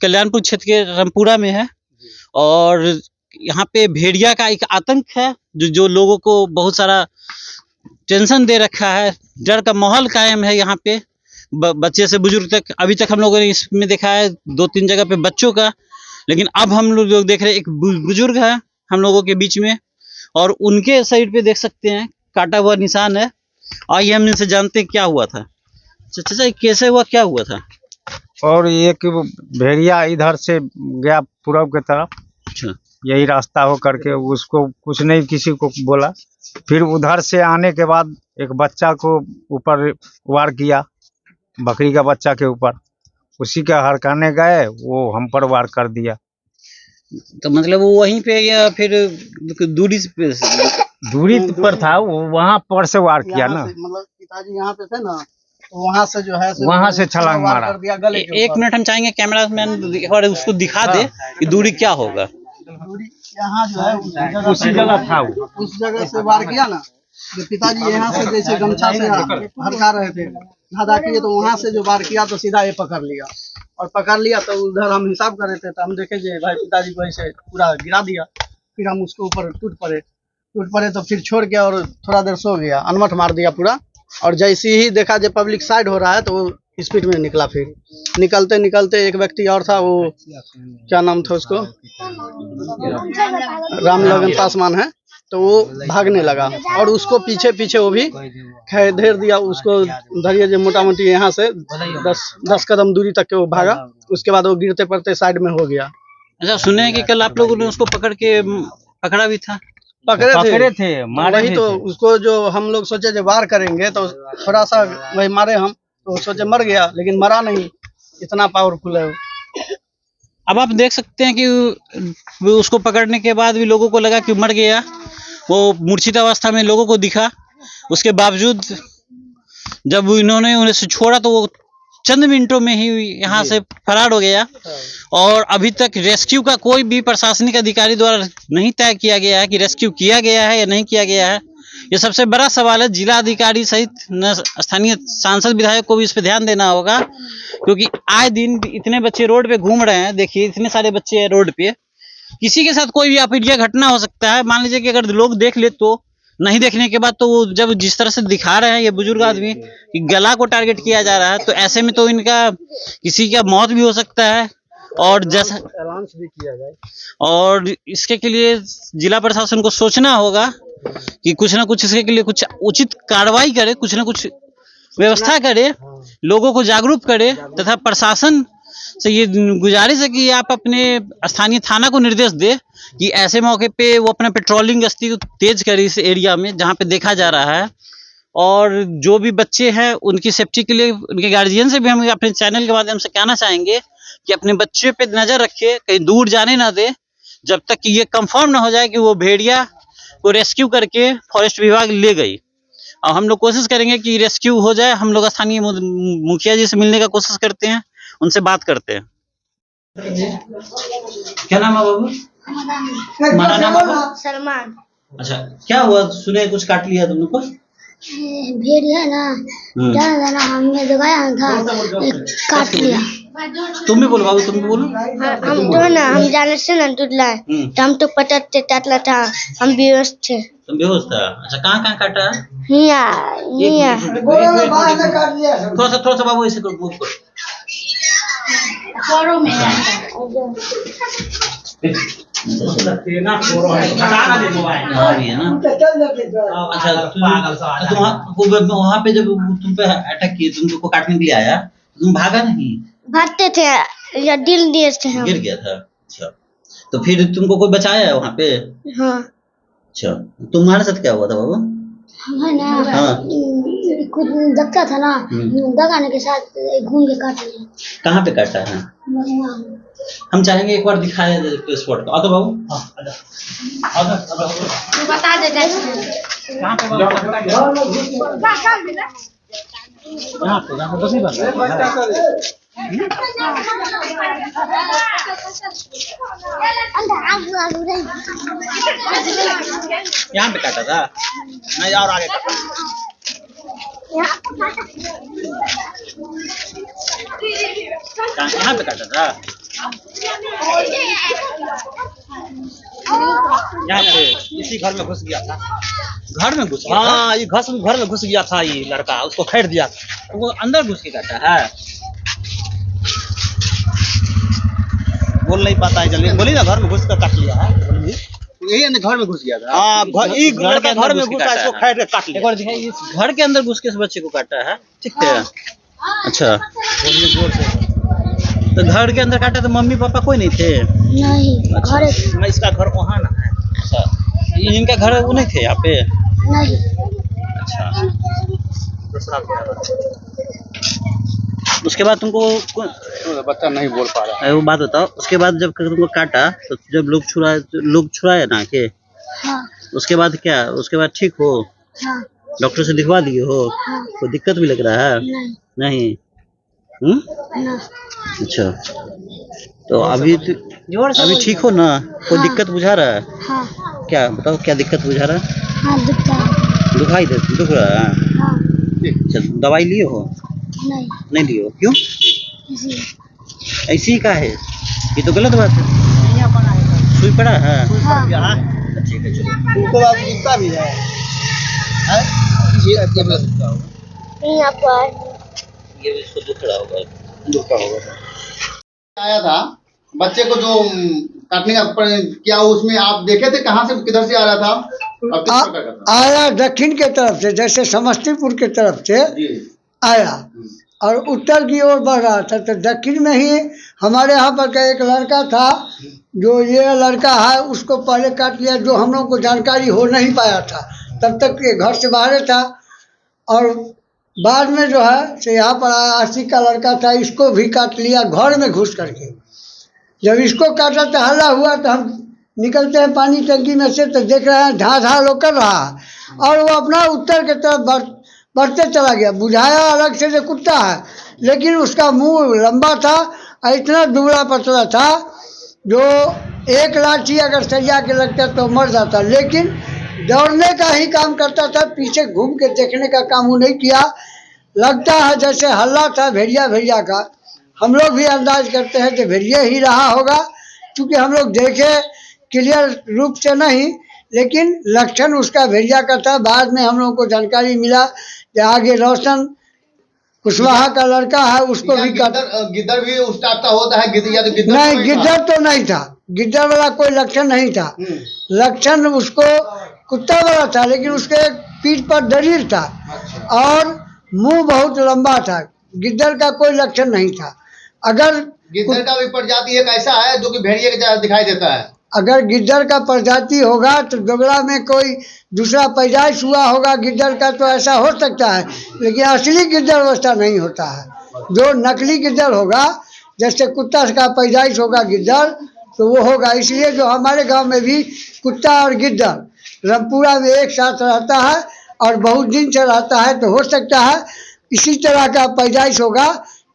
कल्याणपुर क्षेत्र के रामपुरा में है और यहाँ पे भेड़िया का एक आतंक है जो लोगों को बहुत सारा टेंशन दे रखा है। डर का माहौल कायम है यहाँ पे बच्चे से बुजुर्ग तक। अभी तक हम लोगों ने इसमें देखा है 2-3 जगह पे बच्चों का, लेकिन अब हम लोग देख रहे हैं एक बुजुर्ग है हम लोगों के बीच में और उनके साइड पे देख सकते हैं काटा हुआ निशान है। आइए हम इनसे जानते हैं क्या हुआ था। चाचा कैसे हुआ, क्या हुआ था? और एक भेड़िया इधर से गया पूरब की तरफ, अच्छा, यही रास्ता हो करके उसको कुछ नहीं किसी को बोला। फिर उधर से आने के बाद एक बच्चा को ऊपर वार किया, बकरी का बच्चा के ऊपर। उसी का हड़काने गए, वो हम पर वार कर दिया। तो मतलब वो वहीं पे या फिर दूरी पर था, वो वहाँ पर से वार किया ना। मतलब पिताजी यहाँ पे थे ना, तो वहाँ से जो है वहाँ से छलांग मारा। एक मिनट हम चाहेंगे कैमरा मैन और उसको दिखा दे कि दूरी क्या होगा। दूरी यहाँ जो है उसी जगह था, उस जगह से वार किया ना। जो पिताजी यहाँ से जैसे गमछा से हड़का रहे थे, धाधा किए, तो वहाँ से जो वार किया तो सीधा ये पकड़ लिया। और पकड़ लिया तो उधर हम हिसाब कर रहे थे, तो हम देखे जे भाई पिताजी को ऐसे पूरा गिरा दिया। फिर हम उसके ऊपर टूट पड़े तो फिर छोड़ के और थोड़ा देर सो गया, अनमठ मार दिया पूरा। और जैसे ही देखा जो पब्लिक साइड हो रहा है तो वो स्पीड में निकला। फिर निकलते निकलते एक व्यक्ति और था, वो क्या नाम था उसको, राम लगन पासवान है, तो वो भागने लगा और उसको पीछे पीछे वो भी घेर दिया। उसको धरिए जो मोटा मोटी यहाँ से 10 कदम दूरी तक के वो भागा। उसके बाद वो गिरते पड़ते साइड में हो गया। अच्छा, सुने हैं कि कल आप लोगों ने उसको पकड़ा भी था? पकड़े थे मारे वही तो उसको जो हम लोग सोचे जो वार करेंगे तो थोड़ा सा वही मारे हम, तो सोचे मर गया, लेकिन मरा नहीं, इतना पावरफुल है वो। अब आप देख सकते हैं कि उसको पकड़ने के बाद भी लोगों को लगा कि मर गया। वो मूर्छित अवस्था में लोगों को दिखा। उसके बावजूद जब इन्होंने उन्हें से छोड़ा तो वो चंद मिनटों में ही यहाँ से फरार हो गया। और अभी तक रेस्क्यू का कोई भी प्रशासनिक अधिकारी द्वारा नहीं तय किया गया है कि रेस्क्यू किया गया है या नहीं किया गया है। ये सबसे बड़ा सवाल है। जिला अधिकारी सहित स्थानीय सांसद विधायक को भी इस पर ध्यान देना होगा, क्योंकि आए दिन इतने बच्चे रोड पे घूम रहे हैं। देखिए इतने सारे बच्चे हैं रोड पे, किसी के साथ कोई भी अप्रिय घटना हो सकता है। मान लीजिए कि अगर लोग देख ले तो नहीं देखने के बाद तो वो जब जिस तरह से दिखा रहे हैं ये बुजुर्ग आदमी कि गला को टारगेट किया जा रहा है, तो ऐसे में तो इनका किसी का मौत भी हो सकता है। और जैसा अनाउंस भी किया जाए, और इसके के लिए जिला प्रशासन को सोचना होगा कि कुछ ना कुछ इसके लिए कुछ उचित कार्रवाई करे, कुछ ना कुछ व्यवस्था करे, लोगों को जागरूक करे। तथा प्रशासन से ये गुजारिश है कि आप अपने स्थानीय थाना को निर्देश दे कि ऐसे मौके पे वो अपना पेट्रोलिंग गश्ती को तेज करे इस एरिया में जहाँ पे देखा जा रहा है। और जो भी बच्चे हैं उनकी सेफ्टी के लिए उनके गार्जियन से भी हम अपने चैनल के माध्यम से कहना चाहेंगे कि अपने बच्चे पे नजर रखे, कहीं दूर जाने ना दे जब तक कि ये कंफर्म ना हो जाए कि वो भेड़िया को रेस्क्यू करके फॉरेस्ट विभाग ले गई। और हम लोग कोशिश करेंगे कि रेस्क्यू हो जाए। हम लोग स्थानीय मुखिया जी से मिलने का कोशिश करते हैं, उनसे बात करते हैं। क्या नाम है बाबू? तुम्हारा नाम है? सलमान। अच्छा, क्या हुआ? सुने कुछ काट लिया तुम लोग को? भेड़िया है ना, जाना हमने दबाया था, काट लिया। तुम भी बोलो बाबू, तुम भी बोलो। हम तो ना, हम जाने से ना टूटला है, तो हम तो पटकते टाटला था, हम बेहोश थे। तुम बेहोश था? अच्छा, कहाँ काटा? हिया थोड़ा सा बाबू ऐसे करो, अच्छा वहाँ पे जब तुम पे अटैक किए, तुमको काटने के लिए आया, तुम भागा नहीं? भागते थे या दिल दिए थे हम। गिर गया था? अच्छा, तो फिर तुमको कोई बचाया है वहाँ पे? हाँ। अच्छा, तुम्हारे साथ क्या हुआ था बाबू? हमें ना कुछ दबता था ना, दगाने के साथ घूम के काट लिया। कहाँ पे काटा है? हम चाहेंगे एक बार दिखाया जाए स्पॉट का। तो बाबू बता दे यहाँ पे काटा था? नहीं, और आगे काटा। यहाँ पे काटा था? यहाँ पे इसी घर में घुस गया था। घर में घुस गया था? हाँ, ये घर में घुस गया था, ये लड़का उसको खैर दिया था। तो वो अंदर घुस के काटा है? बोल नहीं पाता है जल्दी, बोली ना, घर में घुस कर काट लिया है। यही अंदर घर में घुस गया था। हाँ, ये घर के लड़का घर अंदर में घुस के घुसा, काटा इसको है। खैर के काट एक लिया। बार दिखाइए, इस घर के अंदर घुस के इस बच्चे को काटा है? ठीक है। अच्छा, बोलिए जोर से। तो घर के अंदर काटा तो मम्मी पापा कोई नहीं थे? नहीं घर मैं इसका घर वहाँ ना है। अच्छा, ये इनका घर वो नहीं थे यहाँ पे? नहीं अच्छा, दूसरा घर। उसके बाद तुमको बच्चा नहीं बोल पा रहा। वो बात बताओ, उसके बाद जब तुमको काटा तो जब लोग छुड़ाए ना के, हाँ उसके बाद क्या, उसके बाद ठीक हो? हाँ डॉक्टर से दिखवा दिए हो? हाँ कोई दिक्कत भी लग रहा है? नहीं नहीं। ना अच्छा, तो अभी ठीक हो ना? कोई हाँ। दिक्कत बुझा रहा है? हाँ क्या बताओ, क्या दिक्कत बुझा रहा है? हाँ दुखता है। दुख रहा है? हाँ अच्छा, दवाई लिए हो? नहीं नहीं लिए हो, क्यों? इसी ऐसी ही का है? ये तो गलत बात है। सुई पड़ा है? हाँ ठीक है, चलो। उनको अब दिखता भी है। यहाँ पर ये इसको दुख रहा होगा। आया था बच्चे को जो काटने का क्या उसमें आप देखे थे, कहाँ से किधर से आ रहा था और किस प्रकार का था? आया दक्षिण के तरफ से, जैसे समस्तीपुर के तरफ से जी। आया और उत्तर की ओर बढ़ रहा था। तो दक्षिण में ही हमारे यहाँ पर का एक लड़का था, जो ये लड़का है उसको पहले काट लिया, जो हम लोग को जानकारी हो नहीं पाया था, तब तक ये घर से बाहर था। और बाद में जो है से यहाँ पर आया, 80 का लड़का था, इसको भी काट लिया घर में घुस करके। जब इसको काटा तो हल्ला हुआ, तो हम निकलते हैं पानी टंकी में से, तो देख रहे हैं धा लोग कर रहा है और वो अपना उत्तर की तरफ बढ़ते चला गया। बुझाया अलग से जो कुत्ता है, लेकिन उसका मुंह लंबा था और इतना दुबला पतला था, जो एक लाठी अगर सरिया के लगता तो मर जाता, लेकिन दौड़ने का ही काम करता था, पीछे घूम के देखने का काम वो नहीं किया। लगता है जैसे हल्ला था भेड़िया का, हम लोग भी अंदाज करते हैं कि भेड़िया ही रहा होगा, क्योंकि हम लोग देखे क्लियर रूप से नहीं, लेकिन लक्षण उसका भेड़िया का था। बाद में हम लोगों को जानकारी मिला कि आगे रोशन कुशवाहा का लड़का है, उसको भी गिद्दड़ भी उस टाइप का होता है? गिद्दड़ नहीं, गिद्दड़ तो नहीं था, गिद्दड़ वाला कोई लक्षण नहीं था। लक्षण उसको कुत्ता वाला था, लेकिन उसके पीठ पर दरीर था और मुंह बहुत लंबा था। गिद्दड़ का कोई लक्षण नहीं था। अगर गिद्दड़ का भी प्रजाति एक ऐसा है जो कि भेड़िए के जैसा दिखाई देता है। अगर गिद्दड़ का प्रजाति होगा तो दोगला में कोई दूसरा पैदाइश हुआ होगा गिद्दड़ का, तो ऐसा हो सकता है, लेकिन असली गिद्दड़ वैसा नहीं होता है। जो नकली गिद्दड़ होगा, जैसे कुत्ता का पैदाइश होगा गिद्दड़, तो वो होगा। इसलिए जो हमारे गांव में भी कुत्ता और गिद्दड़ रामपुरा में एक साथ रहता है और बहुत दिन से रहता है, तो हो सकता है इसी तरह का पैदाइश होगा,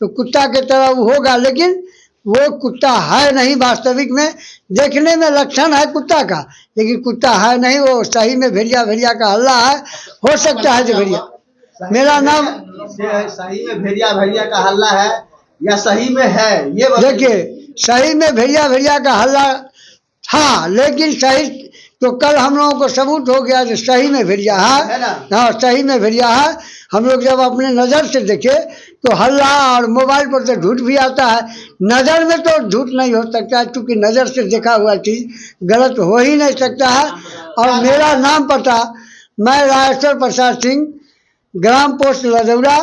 तो कुत्ता के तरह वो होगा, लेकिन वो कुत्ता है नहीं। वास्तविक में देखने में लक्षण है कुत्ता का, लेकिन कुत्ता है नहीं, वो सही में भेड़िया का हल्ला है। हो सकता है जो भेड़िया। मेरा नाम सही में भेड़िया का हल्ला है या सही में है, ये देखिए, सही में भेड़िया का हल्ला था, लेकिन सही तो कल हम लोगों को सबूत हो गया कि सही में भेड़िया है। हाँ, सही में भेड़िया है। हम लोग जब अपने नज़र से देखे तो हल्ला, और मोबाइल पर तो झूठ भी आता है। नज़र में तो झूठ नहीं हो सकता, क्योंकि नज़र से देखा हुआ चीज़ गलत हो ही नहीं सकता है। और मेरा नाम पता, मैं राजेश्वर प्रसाद सिंह, ग्राम पोस्ट लदौरा,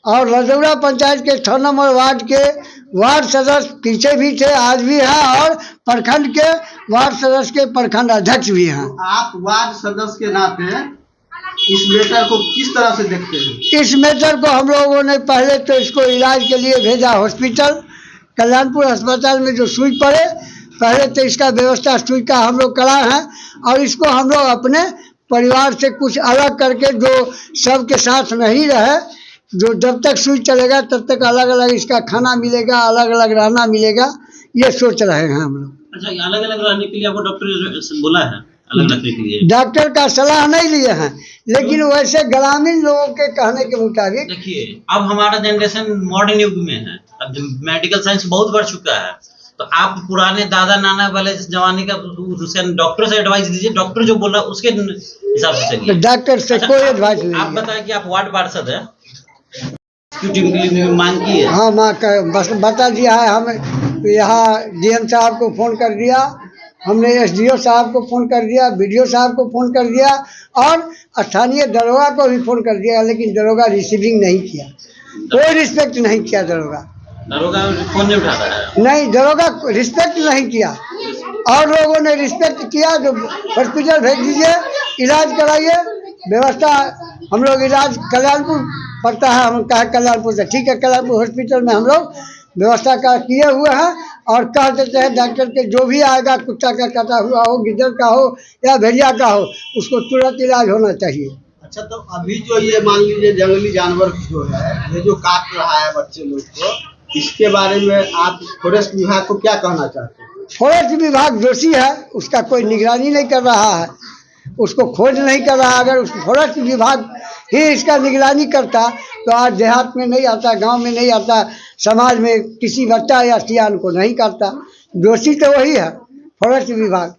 और लदौरा पंचायत के 6 नंबर वार्ड के वार्ड सदस्य पीछे भी थे, आज भी हैं, और प्रखंड के वार्ड सदस्य के प्रखंड अध्यक्ष भी हैं। आप वार्ड सदस्य के नाते इस मैटर को किस तरह से देखते हैं? इस मैटर को हम लोगों ने पहले तो इसको इलाज के लिए भेजा हॉस्पिटल, कल्याणपुर अस्पताल में जो सुई पड़े, पहले तो इसका व्यवस्था सुई का हम लोग कराए हैं, और इसको हम लोग अपने परिवार से कुछ अलग करके, जो सबके साथ नहीं रहे, जो जब तक सुई चलेगा तब तक अलग अलग इसका खाना मिलेगा, अलग अलग रहना मिलेगा, ये सोच रहे हैं हम लोग। अच्छा, अलग अलग रहने के लिए आपको डॉक्टर बोला है? अलग रखने के लिए। डॉक्टर का सलाह नहीं लिए हैं, लेकिन वैसे ग्रामीण लोगों के कहने के मुताबिक देखिए अब हमारा जनरेशन मॉडर्न युग में है, अब मेडिकल साइंस बहुत बढ़ चुका है, तो आप पुराने दादा नाना वाले जमाने का उसके डॉक्टर से एडवाइस दीजिए, डॉक्टर जो बोल रहा है उसके हिसाब से चलिए। डॉक्टर से अच्छा, कोई एडवाइस नहीं आप है। बताएं कि आप वार्ड पार्षद है, मांग की है? हाँ माँ बस बता दिया है, हम यहाँ डीएम साहब को फ़ोन कर दिया, हमने एसडीओ साहब को फ़ोन कर दिया, बीडीओ साहब को फ़ोन कर दिया और स्थानीय दरोगा को भी फ़ोन कर दिया, लेकिन दरोगा रिसीविंग नहीं किया, कोई रिस्पेक्ट नहीं किया दरोगा। दरोगा फोन नहीं उठाता है? नहीं, दरोगा रिस्पेक्ट नहीं किया, और लोगों ने रिस्पेक्ट किया, जो हॉस्पिटल भेज दीजिए, इलाज कराइए, व्यवस्था हम लोग इलाज कल्याणपुर पड़ता है, हम कहा कल्याणपुर से ठीक है, कल्याणपुर हॉस्पिटल में हम लोग व्यवस्था का किए हुए हैं और कह देते हैं डॉक्टर के जो भी आएगा, कुत्ता का कटा हुआ हो, गिद्दर का हो या भेड़िया का हो, उसको तुरंत इलाज होना चाहिए। अच्छा, तो अभी जो ये मान लीजिए जंगली जानवर जो है, ये जो काट रहा है बच्चे लोग को, इसके बारे में आप फॉरेस्ट विभाग को क्या कहना चाहते हैं? फॉरेस्ट विभाग दोषी है, उसका कोई निगरानी नहीं कर रहा है, उसको खोज नहीं कर रहा। अगर उस फॉरेस्ट विभाग ही इसका निगरानी करता तो आज देहात में नहीं आता, गांव में नहीं आता, समाज में किसी बच्चा या सियान को नहीं काटता। दोषी तो वही है, फॉरेस्ट विभाग।